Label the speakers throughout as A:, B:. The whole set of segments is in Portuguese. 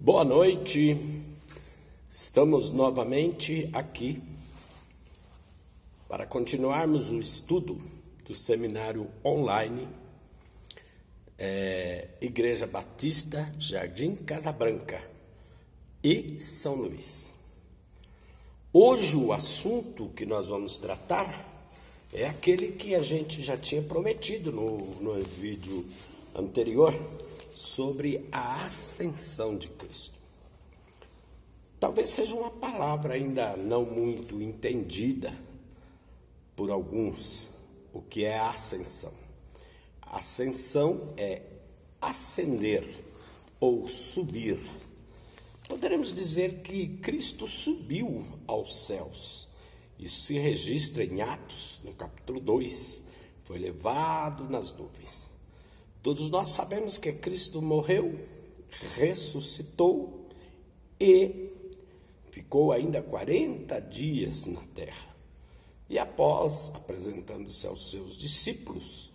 A: Boa noite, estamos novamente aqui para continuarmos o estudo do seminário online Igreja Batista Jardim Casa Branca e São Luís. Hoje o assunto que nós vamos tratar é aquele que a gente já tinha prometido no vídeo anterior, sobre a ascensão de Cristo. Talvez seja uma palavra ainda não muito entendida por alguns, o que é a ascensão. Ascensão é ascender ou subir. Poderemos dizer que Cristo subiu aos céus. Isso se registra em Atos, no capítulo 2. Foi levado nas nuvens. Todos nós sabemos que Cristo morreu, ressuscitou e ficou ainda 40 dias na terra. E após, apresentando-se aos seus discípulos,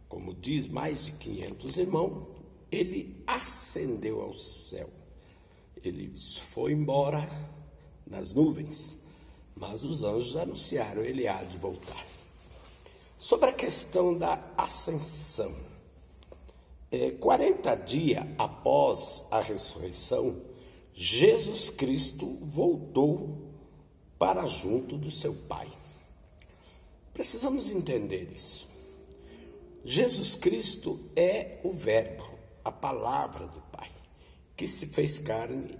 A: como diz mais de 500 irmãos, ele ascendeu ao céu. Ele foi embora nas nuvens, mas os anjos anunciaram, ele há de voltar. Sobre a questão da ascensão, 40 dias após a ressurreição, Jesus Cristo voltou para junto do seu Pai. Precisamos entender isso. Jesus Cristo é o Verbo, a palavra do Pai, que se fez carne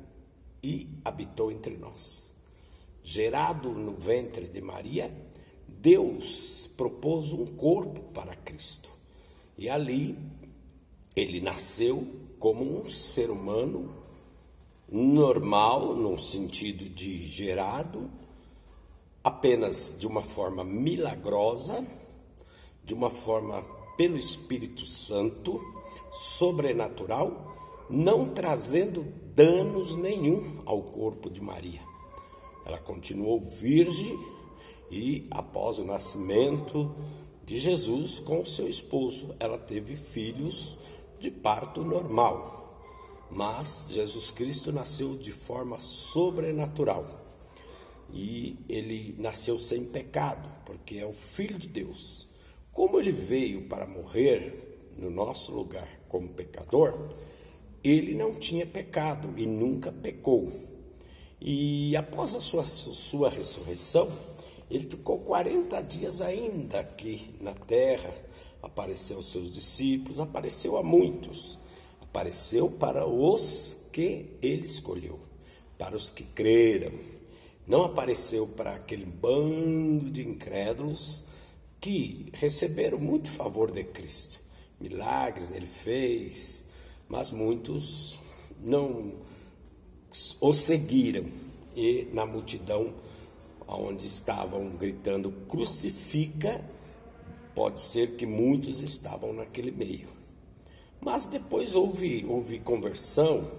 A: e habitou entre nós. Gerado no ventre de Maria, Deus propôs um corpo para Cristo. E ali ele nasceu como um ser humano normal, no sentido de gerado, apenas de uma forma milagrosa, de uma forma pelo Espírito Santo, sobrenatural, não trazendo danos nenhum ao corpo de Maria. Ela continuou virgem e, após o nascimento de Jesus com seu esposo, ela teve filhos de parto normal, mas Jesus Cristo nasceu de forma sobrenatural e ele nasceu sem pecado, porque é o Filho de Deus. Como ele veio para morrer no nosso lugar como pecador, ele não tinha pecado e nunca pecou. E após a sua ressurreição, ele ficou 40 dias ainda aqui na terra, apareceu aos seus discípulos, apareceu a muitos, apareceu para os que ele escolheu, para os que creram. Não apareceu para aquele bando de incrédulos que receberam muito favor de Cristo. Milagres ele fez, mas muitos não o seguiram. E na multidão, onde estavam gritando, crucifica, pode ser que muitos estavam naquele meio. Mas depois houve conversão,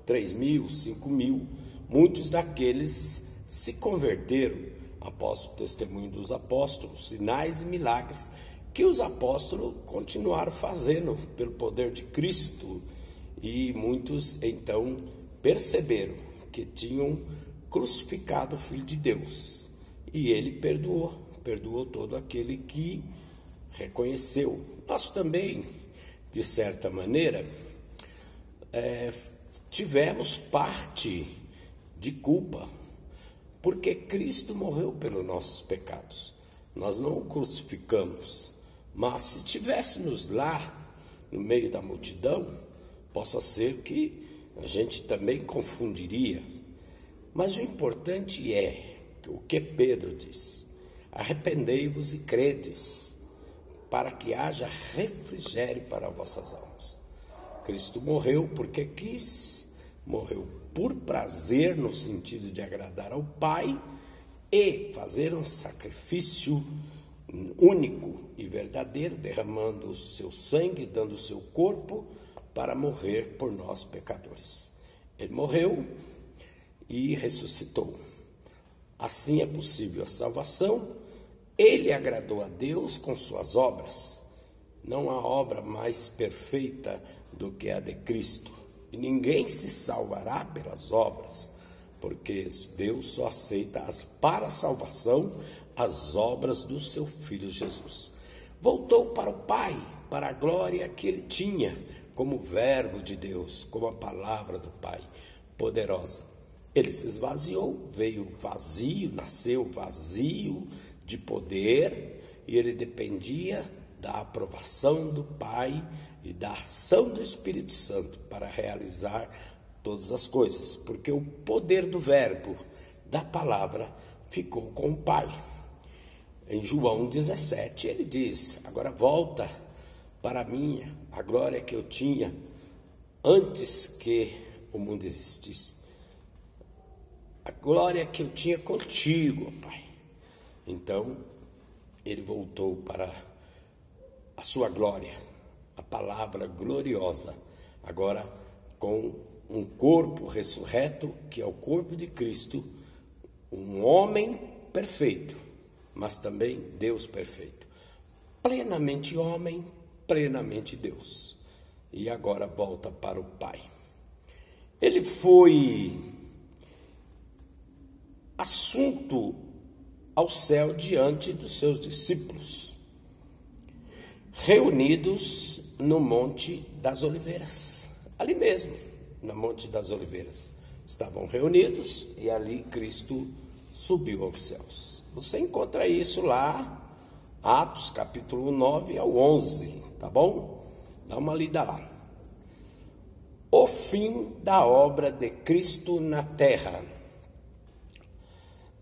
A: 3.000, 5.000, muitos daqueles se converteram após o testemunho dos apóstolos, sinais e milagres que os apóstolos continuaram fazendo pelo poder de Cristo. E muitos então perceberam que tinham crucificado o Filho de Deus. E ele perdoou todo aquele que reconheceu. Nós também, de certa maneira, tivemos parte de culpa, porque Cristo morreu pelos nossos pecados. Nós não o crucificamos, mas se tivéssemos lá no meio da multidão, possa ser que a gente também confundiria. Mas o importante é o que Pedro diz: arrependei-vos e credes, para que haja refrigério para vossas almas. Cristo morreu porque quis, morreu por prazer, no sentido de agradar ao Pai e fazer um sacrifício único e verdadeiro, derramando o seu sangue, dando o seu corpo para morrer por nós pecadores. Ele morreu e ressuscitou. Assim é possível a salvação. Ele agradou a Deus com suas obras. Não há obra mais perfeita do que a de Cristo. E ninguém se salvará pelas obras, porque Deus só aceita para a salvação as obras do seu Filho Jesus. Voltou para o Pai, para a glória que ele tinha como verbo de Deus, como a palavra do Pai, poderosa. Ele se esvaziou, veio vazio, nasceu vazio de poder, e ele dependia da aprovação do Pai e da ação do Espírito Santo para realizar todas as coisas, porque o poder do verbo, da palavra, ficou com o Pai. Em João 17, ele diz: agora volta para mim a glória que eu tinha antes que o mundo existisse. A glória que eu tinha contigo, Pai. Então, ele voltou para a sua glória, a palavra gloriosa, agora com um corpo ressurreto, que é o corpo de Cristo, um homem perfeito, mas também Deus perfeito, plenamente homem, plenamente Deus, e agora volta para o Pai. Ele foi assunto ao céu diante dos seus discípulos, reunidos no Monte das Oliveiras, ali mesmo, no Monte das Oliveiras, estavam reunidos e ali Cristo subiu aos céus. Você encontra isso lá, Atos capítulo 9 ao 11, tá bom? Dá uma lida lá. O fim da obra de Cristo na terra.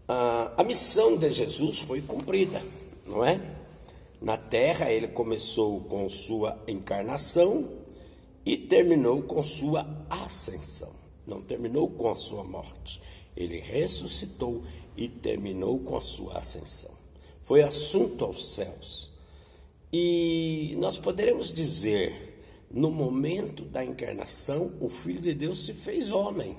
A: A missão de Jesus foi cumprida, não é? Na terra ele começou com sua encarnação e terminou com sua ascensão. Não terminou com a sua morte. Ele ressuscitou e terminou com a sua ascensão. Foi assunto aos céus. E nós poderemos dizer, no momento da encarnação, o Filho de Deus se fez homem.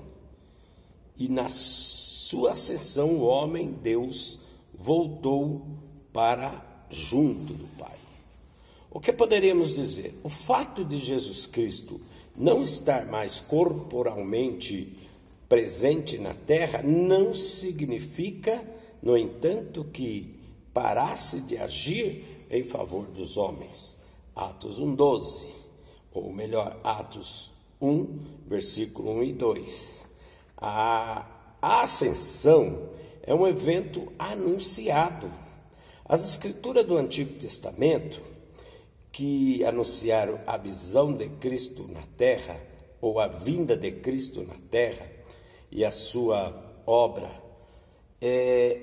A: E na sua ascensão, o homem, Deus, voltou para junto do Pai. O que poderíamos dizer? O fato de Jesus Cristo não estar mais corporalmente presente na terra não significa, no entanto, que parasse de agir em favor dos homens. Atos 1:12, ou melhor, Atos 1, versículo 1 e 2. A ascensão é um evento anunciado. As escrituras do Antigo Testamento, que anunciaram a visão de Cristo na terra, ou a vinda de Cristo na terra, e a sua obra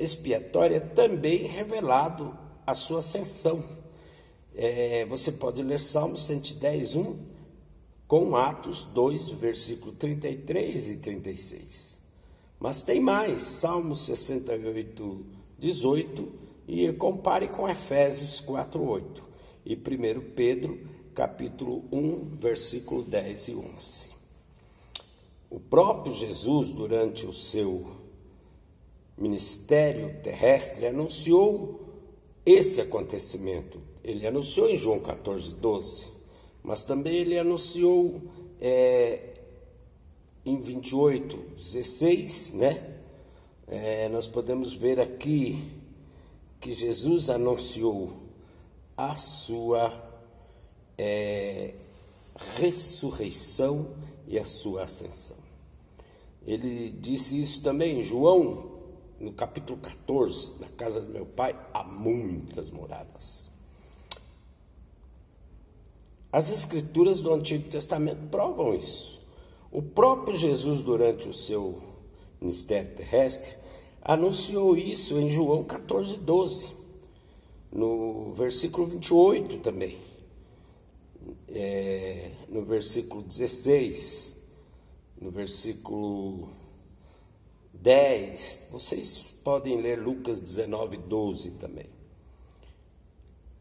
A: expiatória, também revelado a sua ascensão. Você pode ler Salmo 110, 1, com Atos 2, versículo 33 e 36. Mas tem mais, Salmo 68, 18, e compare com Efésios 4, 8, e 1 Pedro, capítulo 1, versículo 10 e 11. O próprio Jesus, durante o seu ministério terrestre, anunciou esse acontecimento. Ele anunciou em João 14, 12, mas também ele anunciou em 28, 16, né? Nós podemos ver aqui que Jesus anunciou a sua ressurreição e a sua ascensão. Ele disse isso também em João, no capítulo 14, na casa do meu Pai há muitas moradas. As escrituras do Antigo Testamento provam isso. O próprio Jesus, durante o seu ministério terrestre, anunciou isso em João 14, 12, no versículo 28 também, no versículo 16, no versículo 10, vocês podem ler Lucas 19, 12 também.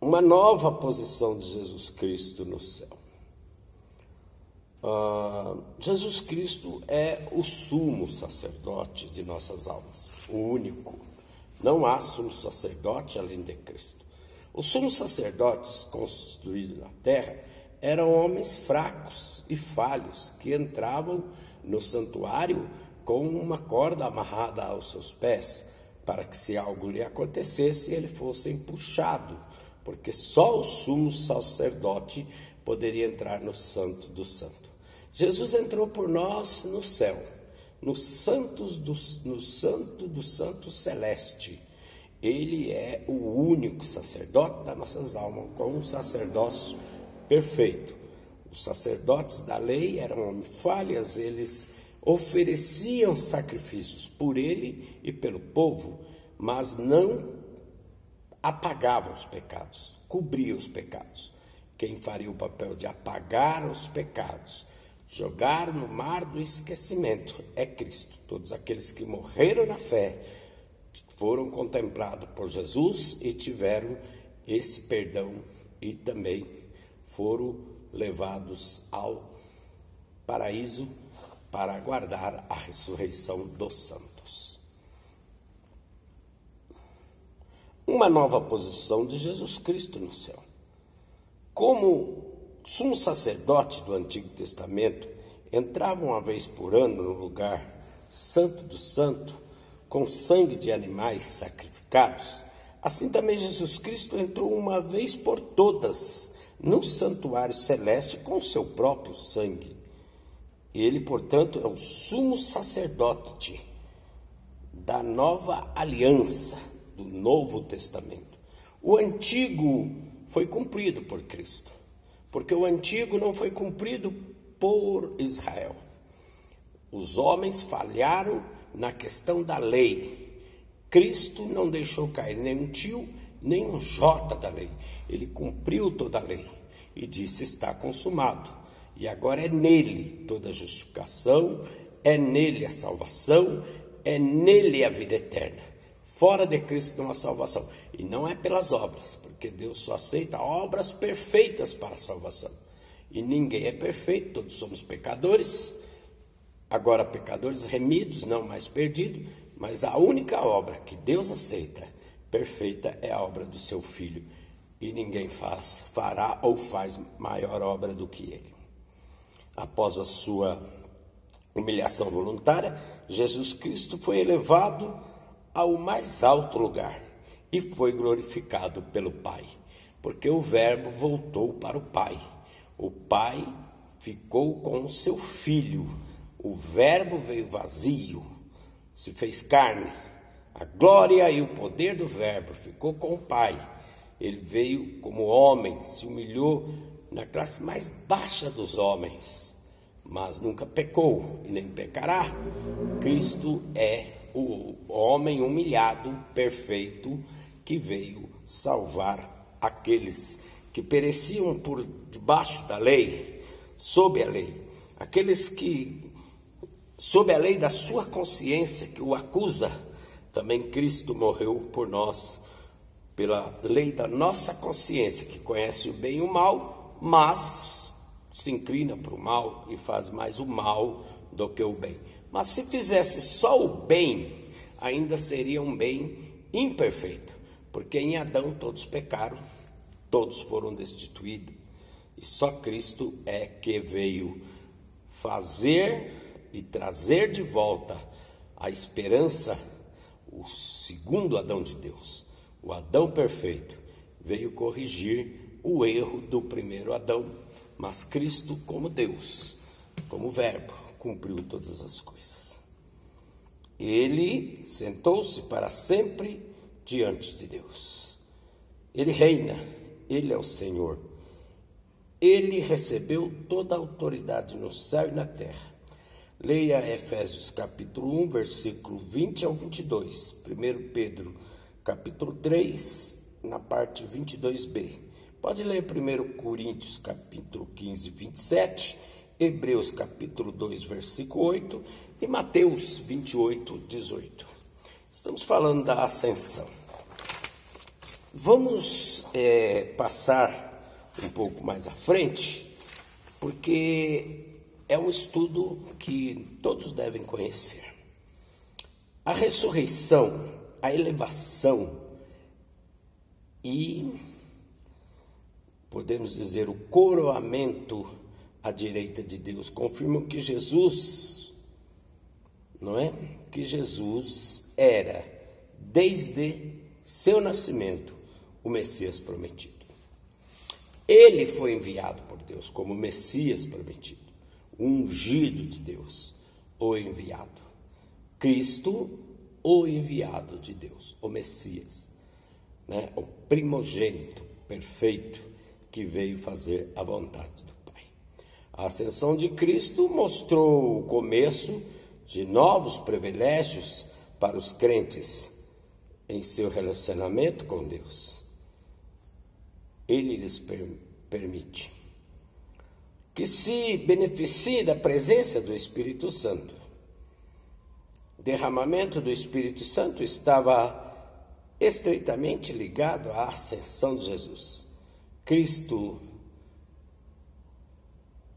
A: Uma nova posição de Jesus Cristo no céu. Jesus Cristo é o sumo sacerdote de nossas almas, o único. Não há sumo sacerdote além de Cristo. Os sumos sacerdotes constituídos na terra eram homens fracos e falhos que entravam no santuário com uma corda amarrada aos seus pés, para que se algo lhe acontecesse, ele fosse empuxado, porque só o sumo sacerdote poderia entrar no Santo do Santo. Jesus entrou por nós no céu, no santo do santo celeste. Ele é o único sacerdote das nossas almas, com um sacerdócio perfeito. Os sacerdotes da lei eram homens falhas, eles ofereciam sacrifícios por ele e pelo povo, mas não apagavam os pecados, cobriam os pecados. Quem faria o papel de apagar os pecados, jogar no mar do esquecimento, é Cristo. Todos aqueles que morreram na fé foram contemplados por Jesus e tiveram esse perdão e também foram levados ao paraíso para aguardar a ressurreição dos santos. Uma nova posição de Jesus Cristo no céu. Como sumo sacerdote do Antigo Testamento, entrava uma vez por ano no lugar santo do santo, com sangue de animais sacrificados, assim também Jesus Cristo entrou uma vez por todas no santuário celeste com seu próprio sangue. Ele, portanto, é o sumo sacerdote da nova aliança, do Novo Testamento. O antigo foi cumprido por Cristo, porque o antigo não foi cumprido por Israel. Os homens falharam na questão da lei. Cristo não deixou cair nem um tio, nem um jota da lei. Ele cumpriu toda a lei e disse: está consumado. E agora é nele toda a justificação, é nele a salvação, é nele a vida eterna. Fora de Cristo não há salvação. E não é pelas obras, porque Deus só aceita obras perfeitas para a salvação. E ninguém é perfeito, todos somos pecadores. Agora pecadores remidos, não mais perdidos. Mas a única obra que Deus aceita perfeita é a obra do seu Filho. E ninguém fará ou faz maior obra do que ele. Após a sua humilhação voluntária, Jesus Cristo foi elevado ao mais alto lugar e foi glorificado pelo Pai, porque o Verbo voltou para o Pai. O Pai ficou com o seu Filho. O Verbo veio vazio, se fez carne. A glória e o poder do Verbo ficou com o Pai. Ele veio como homem, se humilhou na classe mais baixa dos homens, mas nunca pecou e nem pecará. Cristo é o homem humilhado, perfeito, que veio salvar aqueles que pereciam por debaixo da lei, sob a lei, aqueles que, sob a lei da sua consciência, que o acusa. Também Cristo morreu por nós, pela lei da nossa consciência, que conhece o bem e o mal, mas se inclina para o mal e faz mais o mal do que o bem. Mas se fizesse só o bem, ainda seria um bem imperfeito, porque em Adão todos pecaram, todos foram destituídos, e só Cristo é que veio fazer e trazer de volta a esperança, o segundo Adão de Deus. O Adão perfeito veio corrigir o erro do primeiro Adão, mas Cristo, como Deus, como Verbo, cumpriu todas as coisas. Ele sentou-se para sempre diante de Deus. Ele reina, ele é o Senhor. Ele recebeu toda a autoridade no céu e na terra. Leia Efésios capítulo 1, versículo 20 ao 22. 1 Pedro capítulo 3, na parte 22b. Pode ler 1 Coríntios capítulo 15, 27, Hebreus capítulo 2, versículo 8 e Mateus 28, 18. Estamos falando da ascensão. Vamos passar um pouco mais à frente, porque é um estudo que todos devem conhecer. A ressurreição, a elevação e podemos dizer, o coroamento à direita de Deus, confirmam que Jesus, não é? Que Jesus era, desde seu nascimento, o Messias prometido. Ele foi enviado por Deus como Messias prometido, o ungido de Deus, o enviado. Cristo, o enviado de Deus, o Messias, né? O primogênito perfeito que veio fazer a vontade do Pai. A ascensão de Cristo mostrou o começo de novos privilégios para os crentes em seu relacionamento com Deus. Ele lhes permite que se beneficie da presença do Espírito Santo. O derramamento do Espírito Santo estava estreitamente ligado à ascensão de Jesus. Cristo,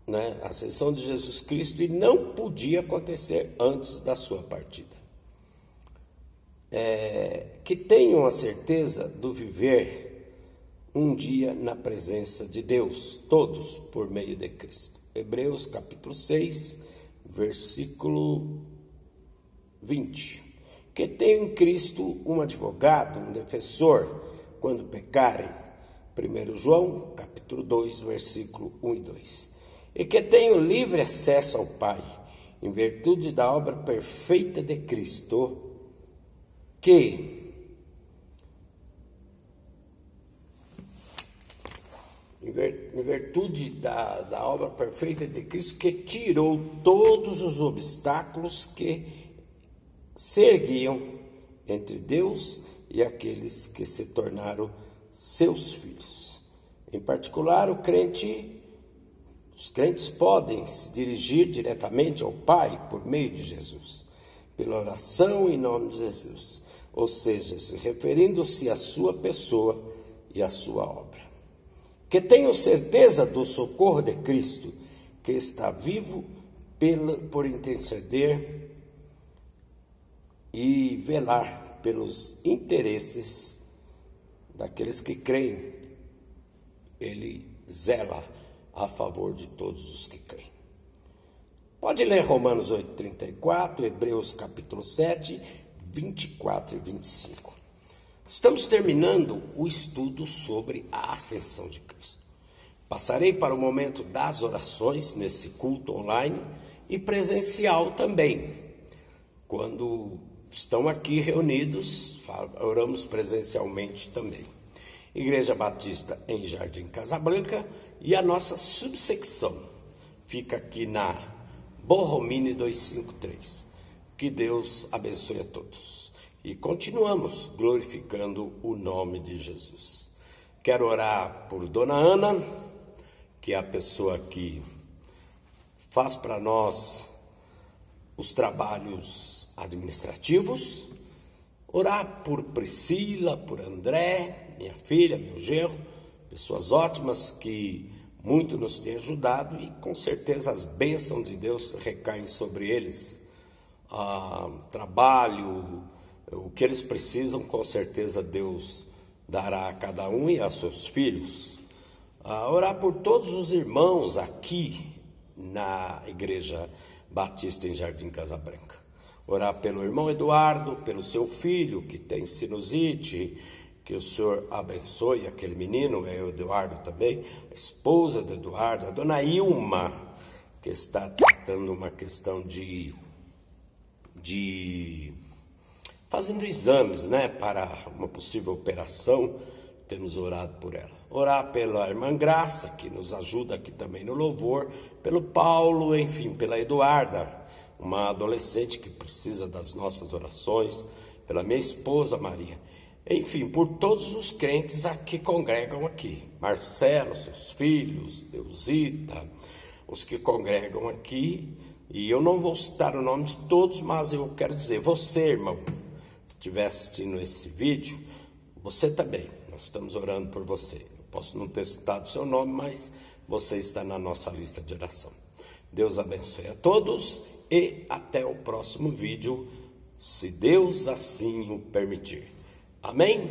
A: né? A ascensão de Jesus Cristo, e não podia acontecer antes da sua partida. Que tenham a certeza do viver um dia na presença de Deus, todos por meio de Cristo. Hebreus capítulo 6, versículo 20. Que tenham em Cristo um advogado, um defensor, quando pecarem. 1 João capítulo 2, versículo 1 e 2. E que tenham livre acesso ao Pai, em virtude da obra perfeita de Cristo, que em virtude da obra perfeita de Cristo, que tirou todos os obstáculos que se erguiam entre Deus e aqueles que se tornaram seus filhos. Em particular, os crentes podem se dirigir diretamente ao Pai por meio de Jesus, pela oração em nome de Jesus, ou seja, se referindo-se à sua pessoa e à sua obra. Que tenham certeza do socorro de Cristo, que está vivo por interceder e velar pelos interesses daqueles que creem. Ele zela a favor de todos os que creem. Pode ler Romanos 8:34, Hebreus capítulo 7, 24 e 25. Estamos terminando o estudo sobre a ascensão de Cristo. Passarei para o momento das orações nesse culto online e presencial também. Quando estão aqui reunidos, oramos presencialmente também. Igreja Batista em Jardim Casabranca, e a nossa subsecção fica aqui na Borromini 253. Que Deus abençoe a todos. E continuamos glorificando o nome de Jesus. Quero orar por Dona Ana, que é a pessoa que faz para nós os trabalhos administrativos. Orar por Priscila, por André, minha filha, meu genro, pessoas ótimas que muito nos têm ajudado, e com certeza as bênçãos de Deus recaem sobre eles. Trabalho, o que eles precisam, com certeza Deus dará a cada um e a seus filhos. Orar por todos os irmãos aqui na Igreja Batista em Jardim Casabranca. Orar pelo irmão Eduardo, pelo seu filho que tem sinusite, que o Senhor abençoe aquele menino, é o Eduardo também, a esposa do Eduardo, a dona Ilma, que está tratando uma questão de fazendo exames, né, para uma possível operação. Temos orado por ela. Orar pela irmã Graça, que nos ajuda aqui também no louvor, pelo Paulo, enfim, pela Eduarda, uma adolescente que precisa das nossas orações, pela minha esposa Maria, enfim, por todos os crentes que congregam aqui, Marcelo, seus filhos, Deusita, os que congregam aqui, e eu não vou citar o nome de todos, mas eu quero dizer, você, irmão, se estiver assistindo esse vídeo, você também, nós estamos orando por você. Eu posso não ter citado o seu nome, mas você está na nossa lista de oração. Deus abençoe a todos e até o próximo vídeo, se Deus assim o permitir. Amém?